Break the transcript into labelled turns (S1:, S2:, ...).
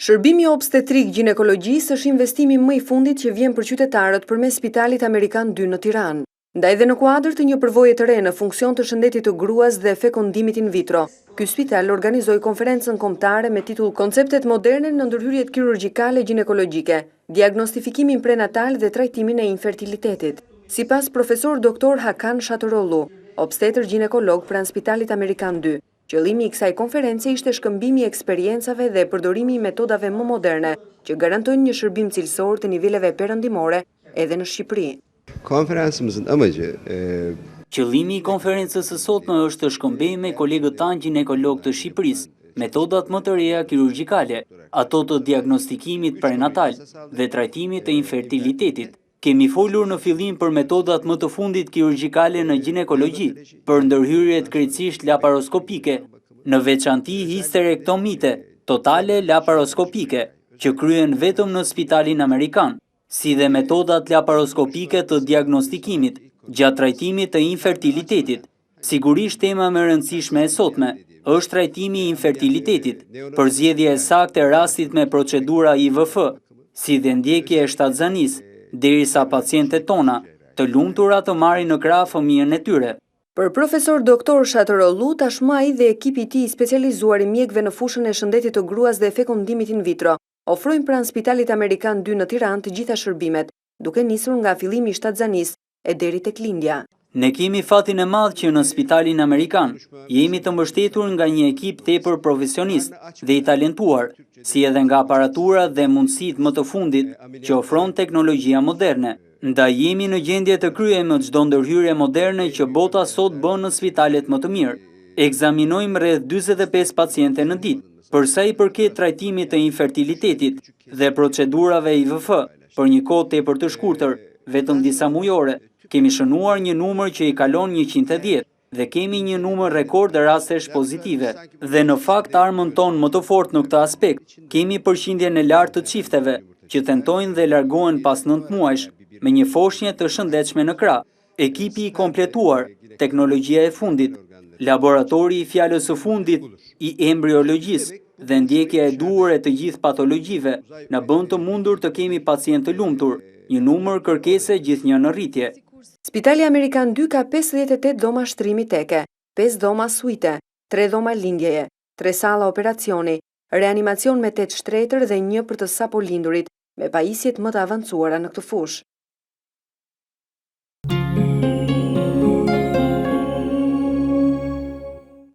S1: Shërbimi obstetrik ginekologjisë është investimi më i fundit që vjen për qytetarët përmes Spitalit Amerikan 2 në Tiranë. Ndaj dhe në kuadër të një përvoje të re në funksion të shëndetit të gruas dhe fekondimit in vitro, ky spital organizoi konferencën kombëtare me titull Konceptet moderne në ndërhyrjet kirurgjikale ginekologjike, diagnostifikimin prenatal dhe trajtimin e infertilitetit. Sipas profesor Dr. Hakan Shatërollu, obstetër ginekolog pranë Spitalit Amerikan 2, qëllimi i kësaj konference ishte shkëmbimi i eksperiencave dhe përdorimi i metodave më moderne që garantojnë një shërbim cilësor të niveleve perëndimore edhe në Shqipëri.
S2: Konferensımızın amacı
S3: Qëllimi i konferencës së sotme është të shkëmbejmë me kolegët tanë ginekolog të Shqipërisë metodat më të reja kirurgjikale, ato të diagnostikimit prenatal dhe trajtimit të infertilitetit. Kemi folur në fillim për metodat më të fundit kirurgjikale në ginekologji, për ndërhyrjet krejtësisht laparoskopike, në veçanti histerektomite, totale laparoskopike, që kryen vetëm në Spitalin Amerikan, si dhe metodat laparoskopike të diagnostikimit, gjatë trajtimit të infertilitetit. Sigurisht tema më rëndësishme e sotme është trajtimi i infertilitetit, përzgjedhja e saktë e rastit me procedura IVF, si dhe ndjekje e shtatzanisë, derisa pacientët tona të lumtura të marrin në krah fëmijën e tyre.
S1: Për profesor Dr. Shatërollu, tashmë ai dhe ekipi i tij specializuar i mjekëve në fushën e shëndetit të gruas dhe fekondimit in vitro ofrojnë pranë Spitalit Amerikan 2 në Tiranë të gjitha shërbimet, duke nisur nga fillimi i shtatzanisë e deri tek lindja.
S3: Ne kemi fatin e madh që në Spitalin Amerikan jemi të mbështetur nga një ekip tepër profesionist dhe i talentuar, si edhe nga aparatura dhe mundësitë më të fundit që ofron teknologjia moderne. Ndaj jemi në gjendje të kryejmë çdo ndërhyrje moderne që bota sot bën në spitalet më të mirë. Ekzaminojmë rreth 45 paciente në ditë, për sa i përket trajtimit të infertilitetit dhe procedurave IVF për një kohë tepër të shkurtër, vetëm disa mujore. Kemi shënuar një numër që i kalon 110 dhe kemi një numër rekord rastesh pozitive. Dhe në fakt armën tonë më të fortë në këtë aspekt, kemi përqindjen e lartë të çifteve që tentojnë dhe largohen pas 9 muajsh me një foshnjë të shëndetshme në krah. Ekipi i kompletuar, teknologjia e fundit, laboratori i fjalës së fundit i embriologjisë dhe ndjekja e duhur e të gjithë patologjive na bën të mundur të kemi pacient të lumtur, një numër kërkese gjithnjë në rritje.
S1: Spitali Amerikan 2 ka 58 dhoma shtrimi teke, 5 dhoma suite, 3 dhoma lindjeje, 3 salla operacioni, reanimacion me 8 shtretër dhe 1 për të sapo lindurit, me pajisjet më të avancuara në këtë fushë.